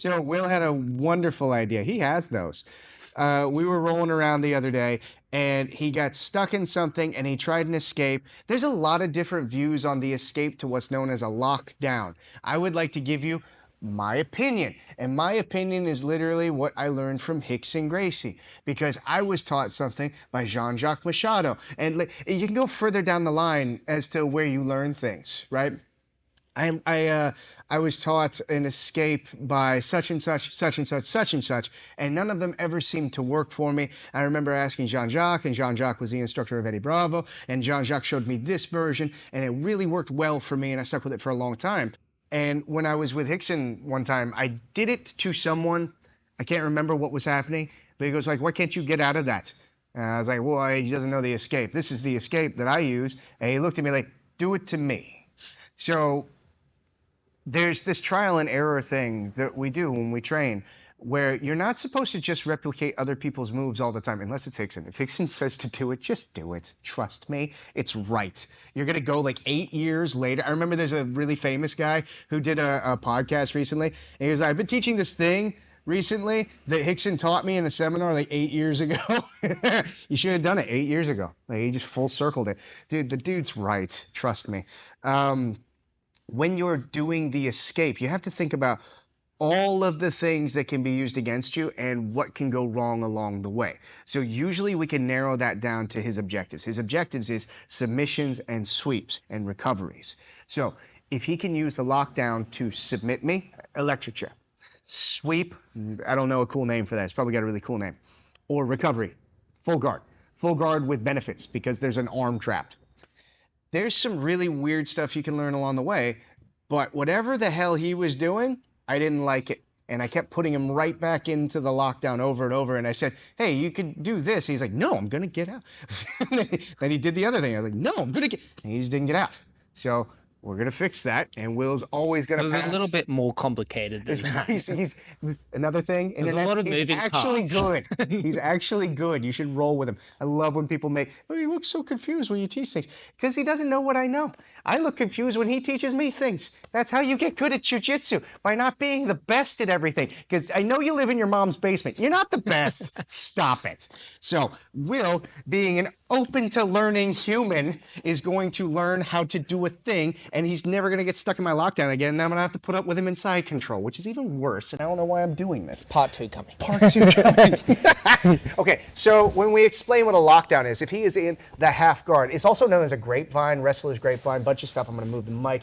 So Will had a wonderful idea. He has those. We were rolling around the other day and he got stuck in something and he tried an escape. There's a lot of different views on the escape to what's known as a lockdown. I would like to give you my opinion. And my opinion is literally what I learned from Rickson Gracie, because I was taught something by Jean-Jacques Machado. And you can go further down the line as to where you learn things, right? I was taught an escape by such and such, such and such, such and such, and none of them ever seemed to work for me. I remember asking Jean-Jacques, and Jean-Jacques was the instructor of Eddie Bravo, and Jean-Jacques showed me this version, and it really worked well for me, and I stuck with it for a long time. And when I was with Rickson one time, I did it to someone. I can't remember what was happening, but he goes like, "Why can't you get out of that?" And I was like, "Well, he doesn't know the escape. This is the escape that I use." And he looked at me like, "Do it to me." So there's this trial and error thing that we do when we train, where you're not supposed to just replicate other people's moves all the time, unless it's Rickson. If Rickson says to do it, just do it. Trust me, it's right. You're gonna go like 8 years later. I remember there's a really famous guy who did a podcast recently, and he was like, "I've been teaching this thing recently that Rickson taught me in a seminar like 8 years ago." You should have done it 8 years ago. Like, he just full circled it. Dude, the dude's right, trust me. When you're doing the escape, you have to think about all of the things that can be used against you and what can go wrong along the way. So usually we can narrow that down to his objectives. His objectives is submissions and sweeps and recoveries. So if he can use the lockdown to submit me, electric chair. Sweep, I don't know a cool name for that. It's probably got a really cool name. Or recovery, full guard. Full guard with benefits because there's an arm trapped. There's some really weird stuff you can learn along the way, but whatever the hell he was doing, I didn't like it. And I kept putting him right back into the lockdown over and over. And I said, "Hey, you could do this." He's like, "No, I'm going to get out." Then he did the other thing. I was like, "No, I'm going to get," and he just didn't get out. So we're going to fix that. And Will's always going to pass. It was a little bit more complicated than that. He's another thing. There's a lot of moving He's actually parts. good. He's actually good. You should roll with him. I love when people make, "Oh, you look so confused when you teach things." Because he doesn't know what I know. I look confused when he teaches me things. That's how you get good at jiu-jitsu, by not being the best at everything. Because I know you live in your mom's basement. You're not the best. Stop it. So Will, being an open to learning human, is going to learn how to do a thing, and he's never going to get stuck in my lockdown again, and I'm going to have to put up with him in side control, which is even worse, and I don't know why I'm doing this. Part 2 coming. Part 2 coming. Okay, so when we explain what a lockdown is, if he is in the half guard, it's also known as a grapevine, wrestler's grapevine, bunch of stuff. I'm going to move the mic.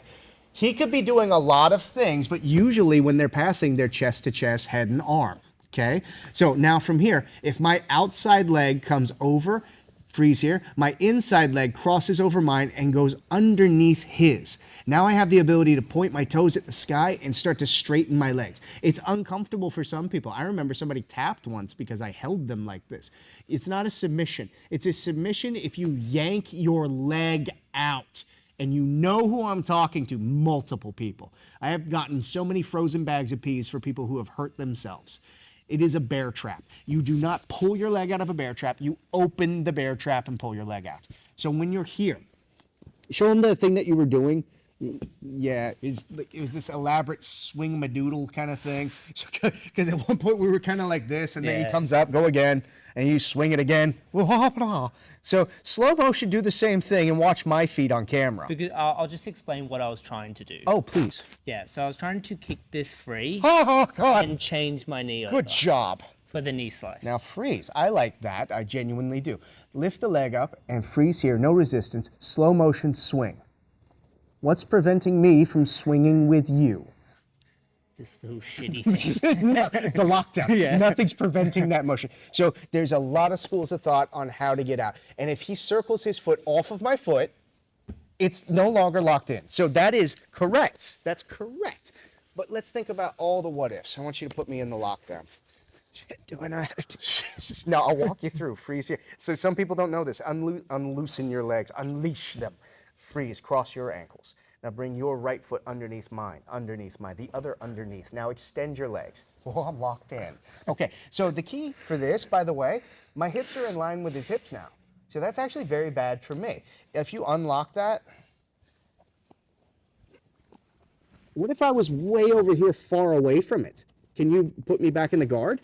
He could be doing a lot of things, but usually when they're passing, they're chest to chest, head and arm. Okay, so now from here, if my outside leg comes over, freeze here, my inside leg crosses over mine and goes underneath his. Now I have the ability to point my toes at the sky and start to straighten my legs. It's uncomfortable for some people. I remember somebody tapped once because I held them like this. It's not a submission. It's a submission if you yank your leg out. And you know who I'm talking to, multiple people. I have gotten so many frozen bags of peas for people who have hurt themselves. It is a bear trap. You do not pull your leg out of a bear trap. You open the bear trap and pull your leg out. So when you're here, show them the thing that you were doing. Yeah, it was this elaborate swing-madoodle kind of thing. Because at one point we were kind of like this, and then he comes up, go again, and you swing it again. So slow-mo should do the same thing and watch my feet on camera. Because I'll just explain what I was trying to do. Oh, please. Yeah, so I was trying to kick this free Oh, God. and change my knee over. Good job. For the knee slice. Now freeze. I like that. I genuinely do. Lift the leg up and freeze here. No resistance. Slow motion swing. What's preventing me from swinging with you? This little shitty thing. The lockdown. Yeah. Nothing's preventing that motion. So there's a lot of schools of thought on how to get out. And if he circles his foot off of my foot, it's no longer locked in. So that is correct. That's correct. But let's think about all the what ifs. I want you to put me in the lockdown. Do I know how to do this? No, I'll walk you through. Freeze here. So some people don't know this. Unloosen your legs. Unleash them. Freeze. Cross your ankles. Now bring your right foot underneath mine, the other underneath. Now extend your legs. Oh, I'm locked in. Okay, so the key for this, by the way, my hips are in line with his hips now. So that's actually very bad for me. If you unlock that, what if I was way over here far away from it? Can you put me back in the guard?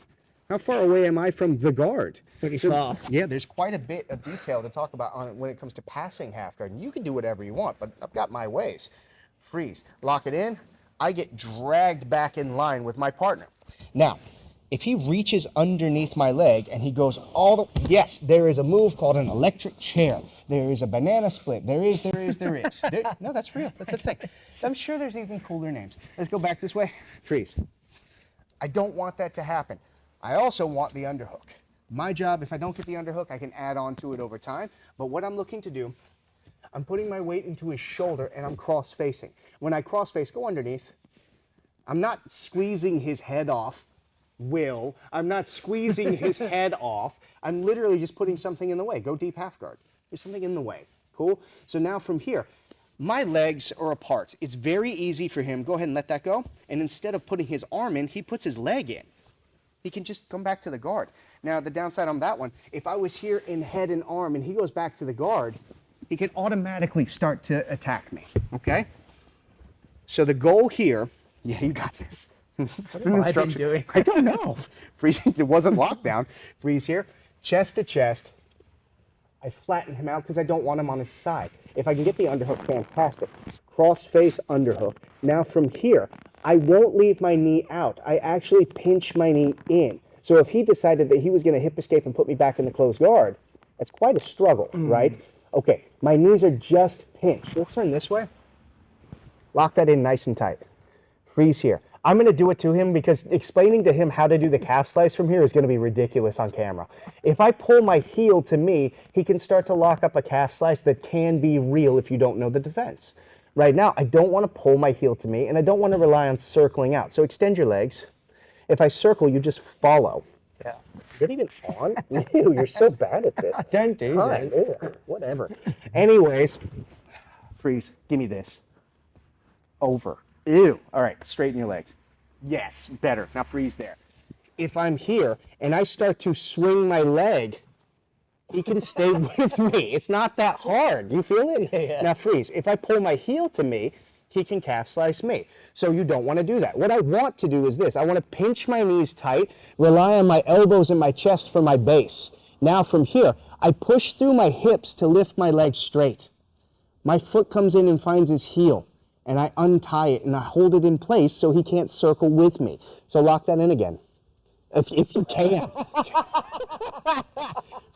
How far away am I from the guard? Pretty far. Yeah, there's quite a bit of detail to talk about when it comes to passing half guard. And you can do whatever you want, but I've got my ways. Freeze, lock it in. I get dragged back in line with my partner. Now, if he reaches underneath my leg and he goes all the, yes, there is a move called an electric chair. There is a banana split. There is. No, that's real. That's a thing. I'm sure there's even cooler names. Let's go back this way. Freeze. I don't want that to happen. I also want the underhook. My job, if I don't get the underhook, I can add on to it over time. But what I'm looking to do, I'm putting my weight into his shoulder and I'm cross-facing. When I cross-face, go underneath. I'm not squeezing his head off. I'm not squeezing his head off. I'm literally just putting something in the way. Go deep half guard. There's something in the way. Cool? So now from here, my legs are apart. It's very easy for him. Go ahead and let that go. And instead of putting his arm in, he puts his leg in. He can just come back to the guard. Now, the downside on that one, if I was here in head and arm and he goes back to the guard, he can automatically start to attack me, okay? So the goal here, yeah, you got this. What have I been doing? I don't know. Freeze, it wasn't lockdown. Freeze here, chest to chest. I flatten him out because I don't want him on his side. If I can get the underhook, fantastic. Cross face underhook. Now from here, I won't leave my knee out. I actually pinch my knee in. So if he decided that he was going to hip escape and put me back in the closed guard, that's quite a struggle, right? Okay, my knees are just pinched. Let's turn this way. Lock that in nice and tight. Freeze here. I'm going to do it to him because explaining to him how to do the calf slice from here is going to be ridiculous on camera. If I pull my heel to me, he can start to lock up a calf slice that can be real if you don't know the defense. Right now, I don't want to pull my heel to me, and I don't want to rely on circling out. So extend your legs. If I circle, you just follow. Yeah. Is it even on? Ew, you're so bad at this. Don't do this. Ew, whatever. Anyways, freeze. Give me this. Over. Ew. All right, straighten your legs. Yes, better. Now freeze there. If I'm here and I start to swing my leg, he can stay with me. It's not that hard. You feel it? Yeah. Now freeze. If I pull my heel to me, he can calf slice me. So you don't want to do that. What I want to do is this. I want to pinch my knees tight, rely on my elbows and my chest for my base. Now from here, I push through my hips to lift my legs straight. My foot comes in and finds his heel, and I untie it and I hold it in place so he can't circle with me. So lock that in again. If you can.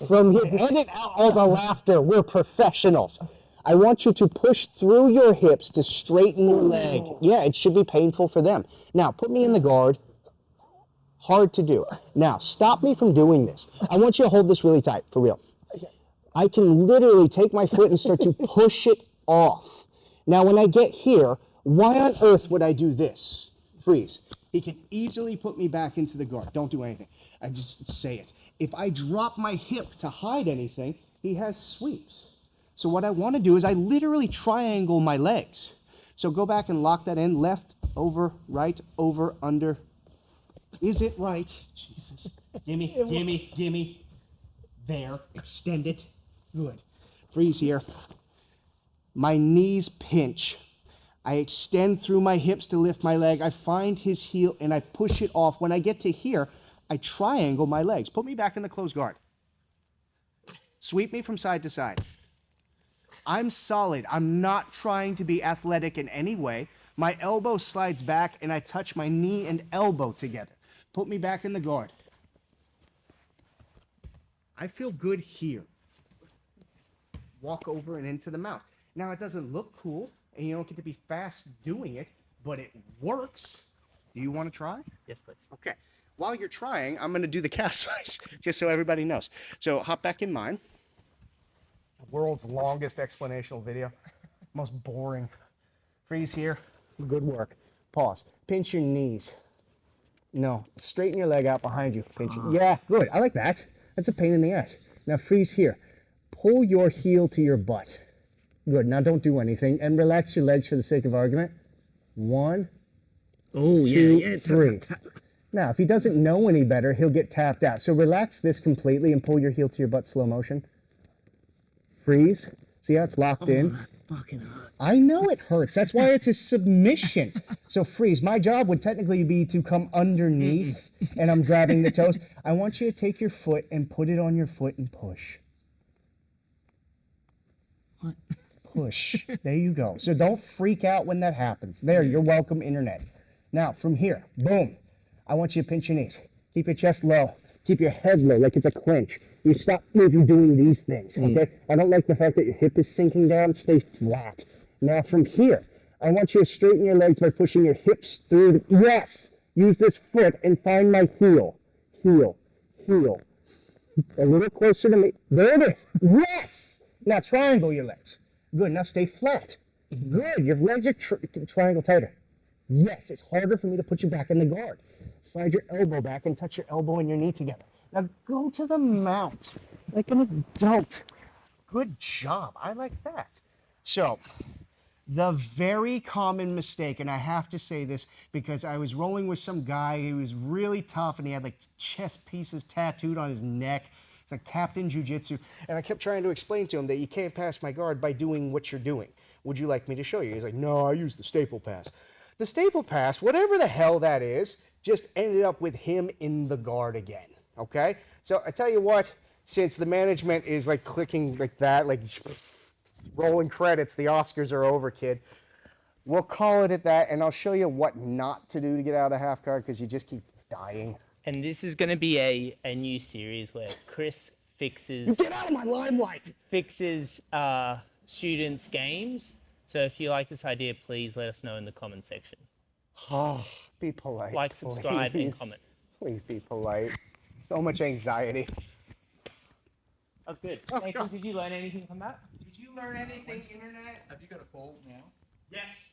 From here, edit out all the laughter. We're professionals. I want you to push through your hips to straighten your leg. Yeah, it should be painful for them. Now, put me in the guard. Hard to do. Now, stop me from doing this. I want you to hold this really tight, for real. I can literally take my foot and start to push it off. Now, when I get here, why on earth would I do this? Freeze. He can easily put me back into the guard. Don't do anything. I just say it. If I drop my hip to hide anything, he has sweeps. So what I want to do is I literally triangle my legs. So go back and lock that in. Left, over, right, over, under. Is it right? Jesus. Gimme, gimme, gimme. There. Extend it. Good. Freeze here. My knees pinch. I extend through my hips to lift my leg. I find his heel and I push it off. When I get to here, I triangle my legs. Put me back in the closed guard. Sweep me from side to side. I'm solid. I'm not trying to be athletic in any way. My elbow slides back and I touch my knee and elbow together. Put me back in the guard. I feel good here. Walk over and into the mount. Now it doesn't look cool and you don't get to be fast doing it, but it works. Do you want to try? Yes, please. Okay. While you're trying, I'm going to do the calf slice, just so everybody knows. So hop back in mine. The world's longest explanational video. Most boring. Freeze here. Good work. Pause. Pinch your knees. No. Straighten your leg out behind you. Pinch it. Yeah, good. I like that. That's a pain in the ass. Now freeze here. Pull your heel to your butt. Good. Now don't do anything. And relax your legs for the sake of argument. 1, Oh, 2, 3. Now, if he doesn't know any better, he'll get tapped out. So relax this completely and pull your heel to your butt slow motion. Freeze. See how it's locked in? That fucking hurt. I know it hurts. That's why it's a submission. So freeze. My job would technically be to come underneath, and I'm grabbing the toes. I want you to take your foot and put it on your foot and push. What? Push. There you go. So don't freak out when that happens. There, you're welcome, internet. Now, from here, boom. I want you to pinch your knees. Keep your chest low. Keep your head low, like it's a clinch. You stop maybe doing these things, okay? I don't like the fact that your hip is sinking down. Stay flat. Now, from here, I want you to straighten your legs by pushing your hips through. Yes! Use this foot and find my heel. Heel. Heel. A little closer to me. There it is. Yes! Now, triangle your legs. Good. Now, stay flat. Good. Your legs are triangle tighter. Yes, it's harder for me to put you back in the guard. Slide your elbow back and touch your elbow and your knee together. Now go to the mount like an adult. Good job. I like that. So, the very common mistake, and I have to say this because I was rolling with some guy who was really tough and he had like chess pieces tattooed on his neck. He's like Captain Jiu-Jitsu. And I kept trying to explain to him that you can't pass my guard by doing what you're doing. Would you like me to show you? He's like, no, I use the staple pass. The staple pass, whatever the hell that is, just ended up with him in the guard again, okay? So I tell you what, since the management is like clicking like that, like rolling credits, the Oscars are over, kid. We'll call it at that, and I'll show you what not to do to get out of the half guard because you just keep dying. And this is going to be a new series where Chris fixes... Get out of my limelight! ...fixes students' games. So if you like this idea, please let us know in the comment section. Oh, be polite. Like, subscribe, and comment. Please be polite. So much anxiety. Oh, good. Nathan, did you learn anything from that? Did you learn anything, internet? Have you got a ball now? Yes.